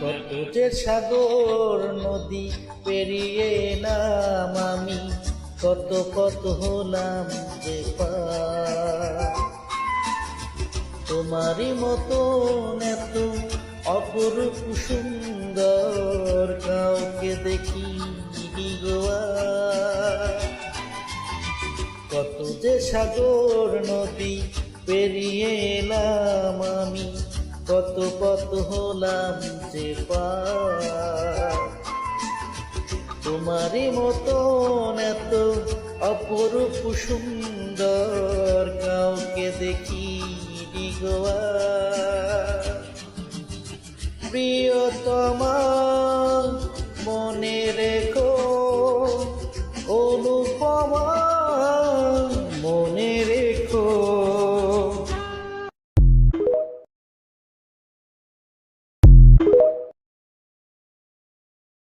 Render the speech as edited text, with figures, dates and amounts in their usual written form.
কত যে সাগর নদী পেরিয়ে এলাম আমি, কত কত হলাম যে পার। তোমারই মতন এত অপরূপ সুন্দর কাউকে দেখি গোয়া। কত যে সাগর নদী পেরিয়ে এলাম আমি, কত কত হলাম যে পার। তোমারই মতন এত অপরূপ সুন্দর কাউকে দেখি গোয়া। প্রিয়তমা মনে রেখো